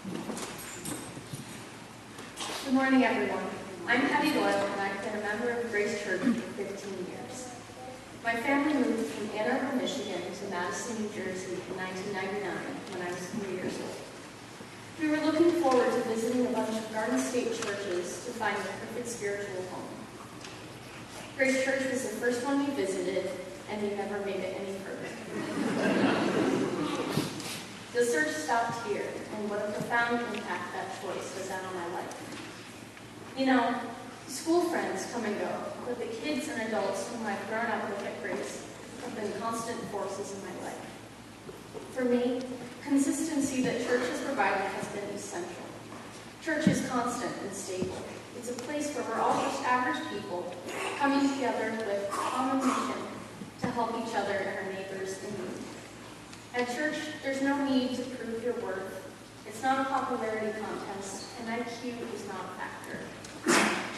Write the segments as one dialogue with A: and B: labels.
A: Good morning, everyone. I'm Doyle, and I've been a member of Grace Church for 15 years. My family moved from Ann Arbor, Michigan to Madison, New Jersey in 1999 when I was 3 years old. We were looking forward to visiting a bunch of Garden State churches to find the perfect spiritual home. Grace Church was the first one we visited, and we never made it any further. The search stopped here, and what a profound impact that choice has had on my life. You know, school friends come and go, but the kids and adults whom I've grown up with at Grace have been constant forces in my life. For me, consistency that church has provided has been essential. Church is constant and stable. It's a place where we're all just average people coming together with a common mission to help each other and our neighbors in need. At church, there's no need to prove your worth. It's not a popularity contest, and IQ is not a factor.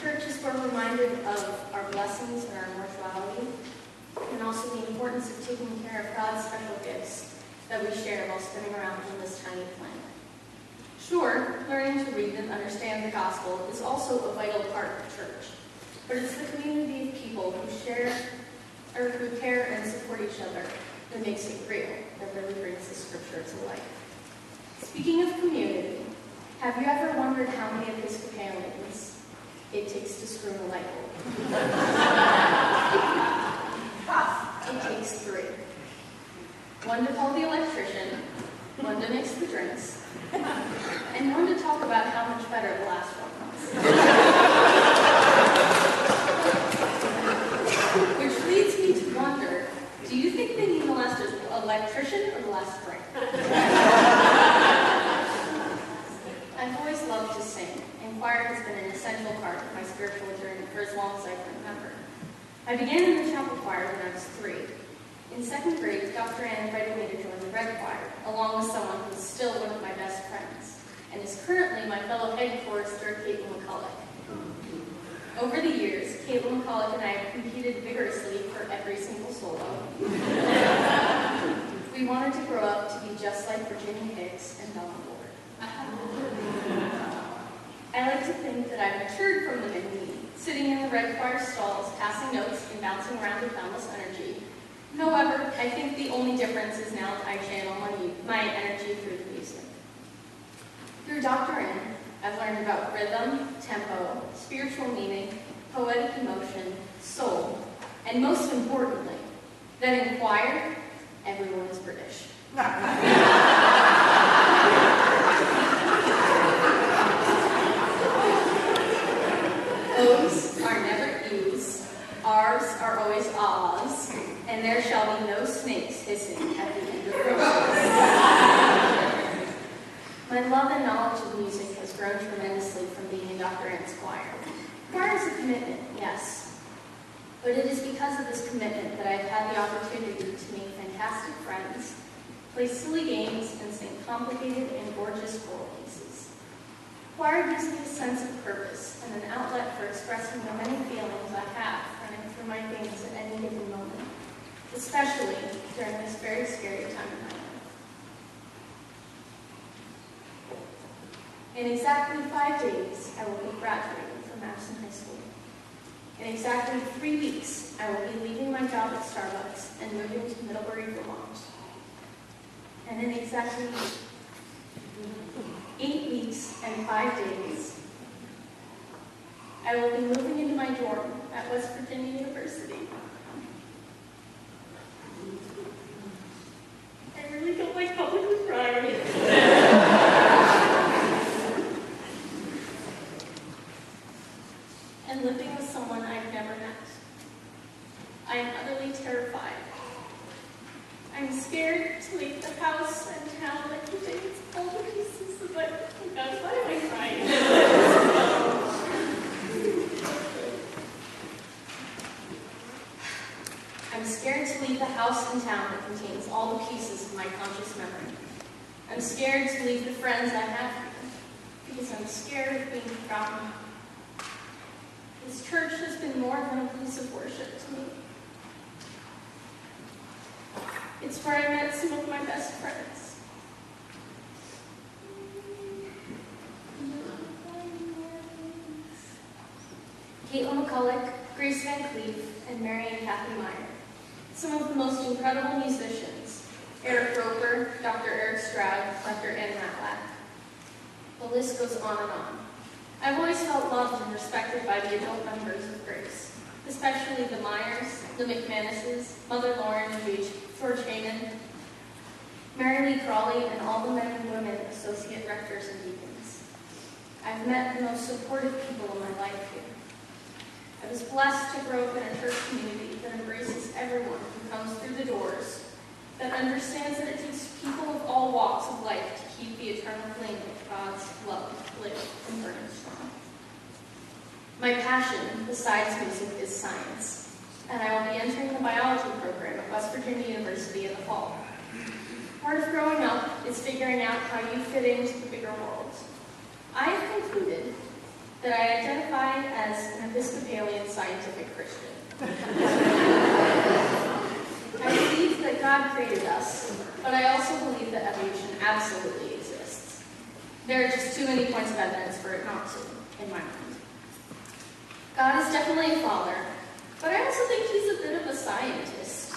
A: Church is where we're reminded of our blessings and our mortality, and also the importance of taking care of God's special gifts that we share while spinning around on this tiny planet. Sure, learning to read and understand the gospel is also a vital part of church, but it's the community of people who share or who care and support each other that makes it real, that really brings the scripture to life. Speaking of community, have you ever wondered how many Episcopalians it takes to screw a light bulb? It takes 3. One to call the electrician, one to mix the drinks, and one to talk about how much better the last one was. Which leads me to wonder, do you think they mean the last electrician or the last drink? I've always loved to sing, and choir has been an essential part of my spiritual journey for as long as I can remember. I began in the chapel choir when I was 3. In 2nd grade, Dr. Ann invited me to join the Red Choir, along with someone who is still one of my best friends, and is currently my fellow head chorister, Caitlin McCulloch. Over the years, Caitlin McCulloch and I have competed vigorously for every single solo. We wanted to grow up to be just like Virginia Hicks and Bella Ward. I like to think that I've matured from the mini-me, sitting in the Red Choir stalls, passing notes and bouncing around with boundless energy. However, I think the only difference is now that I channel my energy through the music. Through Dr. N, I've learned about rhythm, tempo, spiritual meaning, poetic emotion, soul, and most importantly, that in choir, everyone is British. O's are never E's, R's are always ahs, and there shall be no snakes hissing at the end of verses. My love and knowledge of music has grown tremendously from being in Dr. Ann's choir. Choir is a commitment, yes, but it is because of this commitment that I've had the opportunity to make fantastic friends, play silly games, and sing complicated and gorgeous choral pieces. Choir gives me a sense of purpose and an outlet for expressing the many feelings I have running through my veins at any given moment, especially during this very scary time in my life. In exactly 5 days, I will be graduating from Madison High School. In exactly 3 weeks, I will be leaving my job at Starbucks and moving to Middlebury, Vermont. And in exactly 8 weeks and 5 days, I will be moving into my dorm at West Virginia University. I really don't like publicly crying. And living with someone I've never met. I am utterly terrified. I'm scared to leave the house and town that contains all the pieces of my... Oh gosh, why am I crying? I'm scared to leave the house and town that contains all the pieces of my conscious memory. I'm scared to leave the friends I have here, because I'm scared of being forgotten. This church has been more than a place of worship to me. It's where I met some of my best friends. Caitlin McCulloch, Grace Van Cleef, and Mary and Kathy Meyer. Some of the most incredible musicians: Eric Roper, Dr. Eric Stroud, Dr. Ann Matlack. The list goes on and on. I've always felt loved and respected by the adult members of Grace, especially the Myers, the McManuses, Mother Lauren and George Heyman, Mary Lee Crawley, and all the men and women associate rectors and deacons. I've met the most supportive people in my life here. I was blessed to grow up in a church community that embraces everyone who comes through the doors, that understands that it takes people of all walks of life to keep the eternal flame of God's love lit and burning strong. My passion, besides music, is science, and I will be entering the biology program at West Virginia University in the fall. Part of growing up is figuring out how you fit into the bigger world. I have concluded that I identify as an Episcopalian scientific Christian. I believe that God created us, but I also believe that evolution absolutely exists. There are just too many points of evidence for it not to, in my mind. God is definitely a father, but I also think he's a bit of a scientist,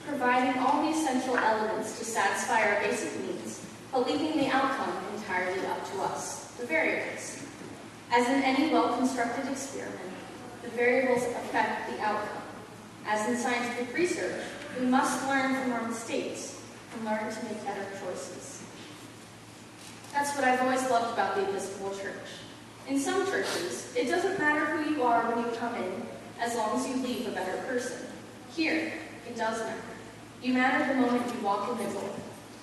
A: providing all the essential elements to satisfy our basic needs, but leaving the outcome entirely up to us, the variables. As in any well-constructed experiment, the variables affect the outcome. As in scientific research, we must learn from our mistakes and learn to make better choices. That's what I've always loved about the Episcopal Church. In some churches, it doesn't matter who you are when you come in, as long as you leave a better person. Here, it does matter. You matter the moment you walk in the door.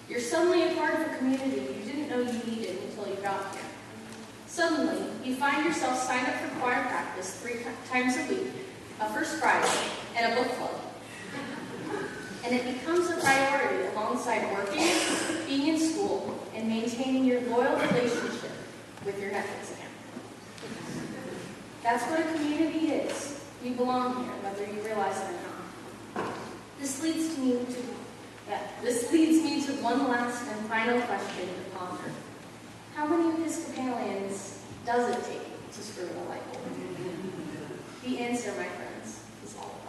A: You're suddenly a part of a community you didn't know you needed until you got here. Suddenly, you find yourself signed up for choir practice 3 times a week, a First Friday, and a book club. And it becomes a priority alongside working, being in school, and maintaining your loyal relationship with your Netflix account. That's what a community is. You belong here, whether you realize it or not. This leads me to one last and final question to ponder. How many Episcopalians does it take to screw in a light bulb? The answer, my friends, is all of us.